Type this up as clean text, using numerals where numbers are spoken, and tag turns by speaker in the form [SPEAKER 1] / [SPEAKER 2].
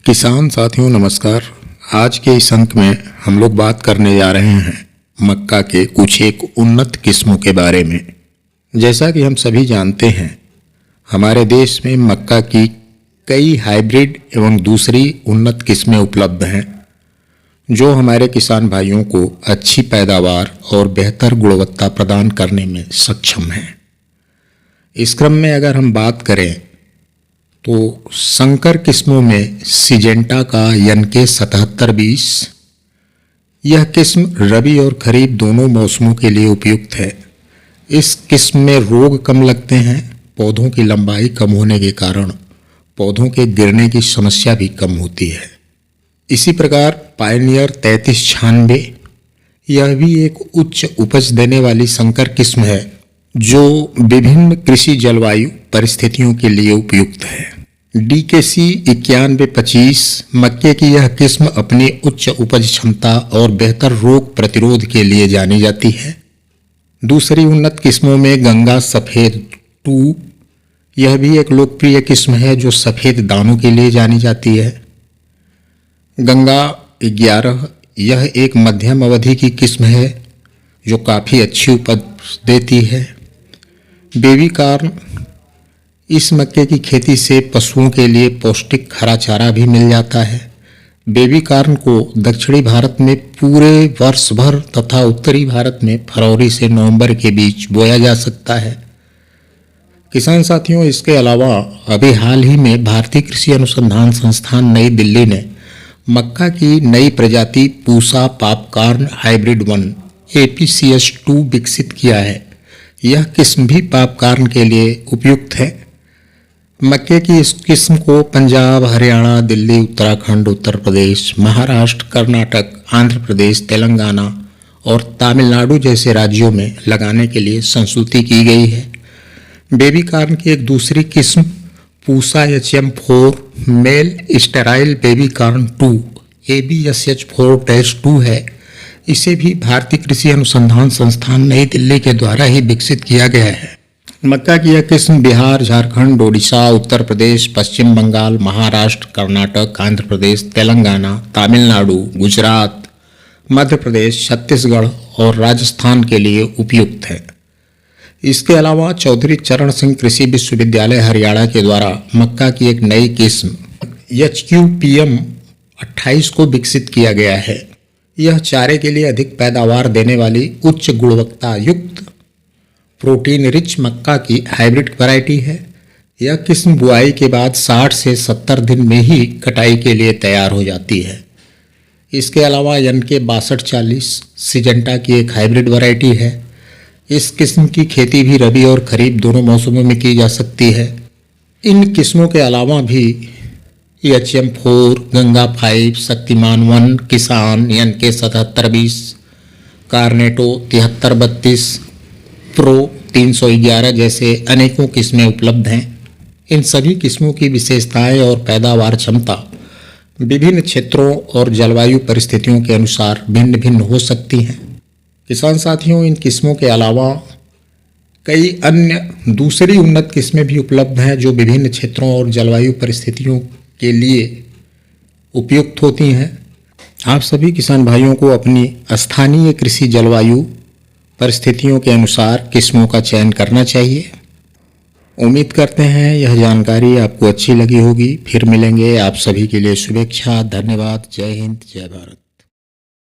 [SPEAKER 1] किसान साथियों नमस्कार। आज के इस अंक में हम लोग बात करने जा रहे हैं मक्का के कुछ एक उन्नत किस्मों के बारे में। जैसा कि हम सभी जानते हैं, हमारे देश में मक्का की कई हाइब्रिड एवं दूसरी उन्नत किस्में उपलब्ध हैं, जो हमारे किसान भाइयों को अच्छी पैदावार और बेहतर गुणवत्ता प्रदान करने में सक्षम हैं। इस क्रम में अगर हम बात करें तो संकर किस्मों में सिजेंटा का NK 7720, यह किस्म रबी और खरीफ दोनों मौसमों के लिए उपयुक्त है। इस किस्म में रोग कम लगते हैं, पौधों की लंबाई कम होने के कारण पौधों के गिरने की समस्या भी कम होती है। इसी प्रकार पायनियर 3396, यह भी एक उच्च उपज देने वाली संकर किस्म है, जो विभिन्न कृषि जलवायु परिस्थितियों के लिए उपयुक्त है। DKC 9125, मक्के की यह किस्म अपनी उच्च उपज क्षमता और बेहतर रोग प्रतिरोध के लिए जानी जाती है। दूसरी उन्नत किस्मों में गंगा सफ़ेद 2, यह भी एक लोकप्रिय किस्म है जो सफ़ेद दानों के लिए जानी जाती है। गंगा 11, यह एक मध्यम अवधि की किस्म है जो काफ़ी अच्छी उपज देती है। बेबी कॉर्न, इस मक्के की खेती से पशुओं के लिए पौष्टिक हरा चारा भी मिल जाता है। बेबी कॉर्न को दक्षिणी भारत में पूरे वर्ष भर तथा उत्तरी भारत में फरवरी से नवंबर के बीच बोया जा सकता है। किसान साथियों, इसके अलावा अभी हाल ही में भारतीय कृषि अनुसंधान संस्थान नई दिल्ली ने मक्का की नई प्रजाति पूसा पॉपकॉर्न हाइब्रिड 1 APCS2 विकसित किया है। यह किस्म भी पॉपकॉर्न के लिए उपयुक्त है। मक्के की इस किस्म को पंजाब, हरियाणा, दिल्ली, उत्तराखंड, उत्तर प्रदेश, महाराष्ट्र, कर्नाटक, आंध्र प्रदेश, तेलंगाना और तमिलनाडु जैसे राज्यों में लगाने के लिए संस्तुति की गई है। बेबी कॉर्न की एक दूसरी किस्म Pusa HM4 male sterile baby corn 2 ABSH4-2 है। इसे भी भारतीय कृषि अनुसंधान संस्थान नई दिल्ली के द्वारा ही विकसित किया गया है। मक्का की यह किस्म बिहार, झारखंड, ओडिशा, उत्तर प्रदेश, पश्चिम बंगाल, महाराष्ट्र, कर्नाटक, आंध्र प्रदेश, तेलंगाना, तमिलनाडु, गुजरात, मध्य प्रदेश, छत्तीसगढ़ और राजस्थान के लिए उपयुक्त है। इसके अलावा चौधरी चरण सिंह कृषि विश्वविद्यालय हरियाणा के द्वारा मक्का की एक नई किस्म HQPM 28 को विकसित किया गया है। यह चारे के लिए अधिक पैदावार देने वाली उच्च गुणवत्ता युक्त प्रोटीन रिच मक्का की हाइब्रिड वैरायटी है। यह किस्म बुआई के बाद 60 से 70 दिन में ही कटाई के लिए तैयार हो जाती है। इसके अलावा NK 6240 सिजेंटा की एक हाइब्रिड वैरायटी है। इस किस्म की खेती भी रबी और खरीफ दोनों मौसमों में की जा सकती है। इन किस्मों के अलावा भी HM4, गंगा 5, शक्तिमान 1, किसान, NK 7720, कार्नेटो 7332, प्रो 311 जैसे अनेकों किस्में उपलब्ध हैं। इन सभी किस्मों की विशेषताएं और पैदावार क्षमता विभिन्न क्षेत्रों और जलवायु परिस्थितियों के अनुसार भिन्न भिन्न हो सकती हैं। किसान साथियों, इन किस्मों के अलावा कई अन्य दूसरी उन्नत किस्में भी उपलब्ध हैं जो विभिन्न क्षेत्रों और जलवायु परिस्थितियों के लिए उपयुक्त होती हैं। आप सभी किसान भाइयों को अपनी स्थानीय कृषि जलवायु परिस्थितियों के अनुसार किस्मों का चयन करना चाहिए। उम्मीद करते हैं यह जानकारी आपको अच्छी लगी होगी। फिर मिलेंगे। आप सभी के लिए शुभेच्छा। धन्यवाद। जय हिंद, जय भारत।